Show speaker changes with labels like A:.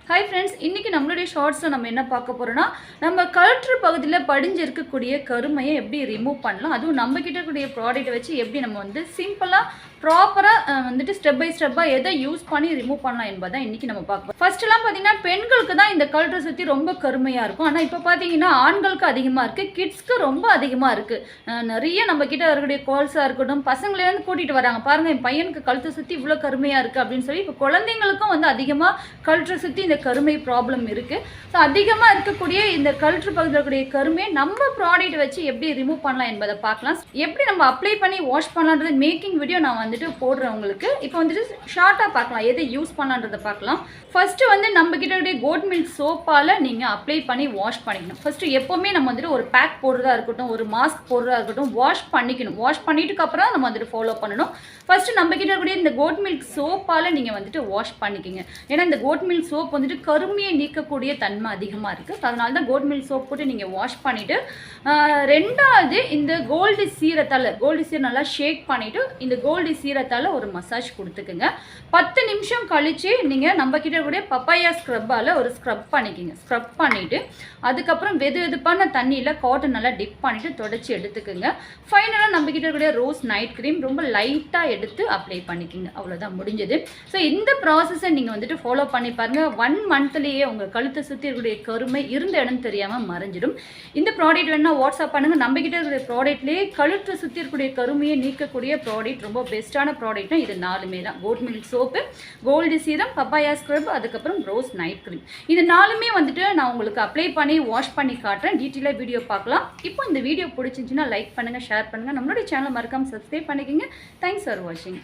A: Hi friends, இன்றைக்கி நம்மளுடைய ஷார்ட்ஸில் நம்ம என்ன பார்க்க போகிறோன்னா, நம்ம கழுற்று பகுதியில் படிஞ்சு இருக்கக்கூடிய கருமையை எப்படி ரிமூவ் பண்ணலாம், அதுவும் நம்மக்கிட்ட கூடிய ப்ராடக்ட்டை வச்சு எப்படி நம்ம வந்து சிம்பிளாக ப்ராப்பராக வந்துட்டு ஸ்டெப் பை ஸ்டெப்பாக எதை யூஸ் பண்ணி ரிமூவ் பண்ணலாம் என்பதான் இன்றைக்கி நம்ம பார்க்க போகிறோம். ஃபர்ஸ்ட்லாம் பார்த்தீங்கன்னா பெண்களுக்கு தான் இந்த கழுற்றை சுற்றி ரொம்ப கருமையாக இருக்கும். ஆனால் இப்போ பார்த்தீங்கன்னா ஆண்களுக்கு அதிகமாக இருக்குது, கிட்ஸ்க்கு ரொம்ப அதிகமாக இருக்குது. நிறைய நம்மக்கிட்ட இருக்கக்கூடிய கால்ஸாக இருக்கட்டும், பசங்களேருந்து கூட்டிகிட்டு வராங்க, பாருங்கள் என் பையனுக்கு கழுத்தை சுற்றி இவ்வளோ கருமையாக இருக்குது அப்படின்னு சொல்லி. இப்போ குழந்தைங்களுக்கும் வந்து அதிகமாக கழுற்றை சுற்றி இந்த கருமை ப்ராப்ளம் இருக்குது. ஸோ அதிகமாக இருக்கக்கூடிய இந்த கழுற்று பகுதியில் இருக்கக்கூடிய கருமையை நம்ம ப்ராடக்ட் வச்சு எப்படி ரிமூவ் பண்ணலாம் என்பதை பார்க்கலாம். எப்படி நம்ம அப்ளை பண்ணி வாஷ் பண்ணலான்றது மேக்கிங் வீடியோ நான் வந்துட்டு போடுறேன் உங்களுக்கு. இப்போ வந்துட்டு ஷார்ட்டாக பார்க்கலாம், எதை யூஸ் பண்ணலான்றதை பார்க்கலாம். ஃபஸ்ட்டு வந்து நம்ம கிட்ட கோட் மில்க் சோப்பால் நீங்கள் அப்ளை பண்ணி வாஷ் பண்ணிக்கணும். ஃபஸ்ட்டு எப்போவுமே நம்ம வந்துட்டு ஒரு பேக் போடுறதா இருக்கட்டும், ஒரு மாஸ்க் போடுறதா இருக்கட்டும், வாஷ் பண்ணிக்கணும். வாஷ் பண்ணிட்டுக்கு அப்புறம் நம்ம வந்துட்டு ஃபாலோ பண்ணணும். ஃபஸ்ட்டு நம்ம கிட்ட இருக்கக்கூடிய இந்த கோட் மில்க் சோப்பால் நீங்கள் வந்துட்டு வாஷ் பண்ணிக்கிங்க. ஏன்னா இந்த கோட் மில்க் சோப் வந்துட்டு கருமையை நீக்கக்கூடிய தன்மை அதிகமாக இருக்குது. அதனால தான் கோட் மில்க் சோப் போட்டு நீங்கள் வாஷ் பண்ணிவிட்டு, ரெண்டாவது இந்த கோல்டு சீரத்தால் நல்லா ஷேக் பண்ணிவிட்டு இந்த கோல்டு சீரத்தால் ஒரு மசாஜ் கொடுத்துக்குங்க. 10 நிமிஷம் கழித்து நீங்கள் நம்ம கிட்ட கூட பப்பாயா ஸ்க்ரப்பால் ஒரு ஸ்க்ரப் பண்ணிக்கிங்க. ஸ்க்ரப் பண்ணிவிட்டு அதுக்கப்புறம் வெதுப்பான தண்ணியில் காட்டன் நல்லா டிப் பண்ணிவிட்டு தொடச்சி எடுத்துக்குங்க. ஃபைனலாக நம்ம கிட்ட கூட ரோஸ் நைட் க்ரீம் ரொம்ப லைட்டாக எடுத்து அப்ளை பண்ணிக்கிங்க. அவ்வளோதான், முடிஞ்சது. ஸோ இந்த ப்ராசஸை நீங்கள் வந்துட்டு ஃபாலோ பண்ணி பாருங்கள். 1 மந்த்லேயே உங்கள் கழுத்தை சுற்றி இருக்கக்கூடிய கருமை இருந்த இடம் தெரியாமல் மறைஞ்சிடும். இந்த ப்ராடக்ட் வேணால் வாட்ஸ்அப் பண்ணுங்கள். நம்ம கிட்ட இருக்கிற ப்ராடக்ட்லேயே கழுத்தை சுற்றி இருக்கக்கூடிய கருமையை நீக்கக்கூடிய ப்ராடக்ட் ரொம்ப பெஸ்ட்டான ப்ராடக்ட்னா இது 4மே தான். Goat milk soap, gold serum, papaya scrub, அதுக்கப்புறம் ரோஸ் நைட் க்ரீம். இது 4மே வந்துட்டு நான் உங்களுக்கு அப்ளை பண்ணி வாஷ் பண்ணி காட்டுறேன். டீட்டெயிலாக வீடியோ பார்க்கலாம். இப்போ இந்த வீடியோ பிடிச்சிருந்துச்சுன்னா லைக் பண்ணுங்கள், ஷேர் பண்ணுங்கள். நம்மளுடைய சேனலை மறக்காமல் சப்ஸ்கிரைப் பண்ணிக்கோங்க. தேங்க்ஸ் ஃபார் வாட்சிங்.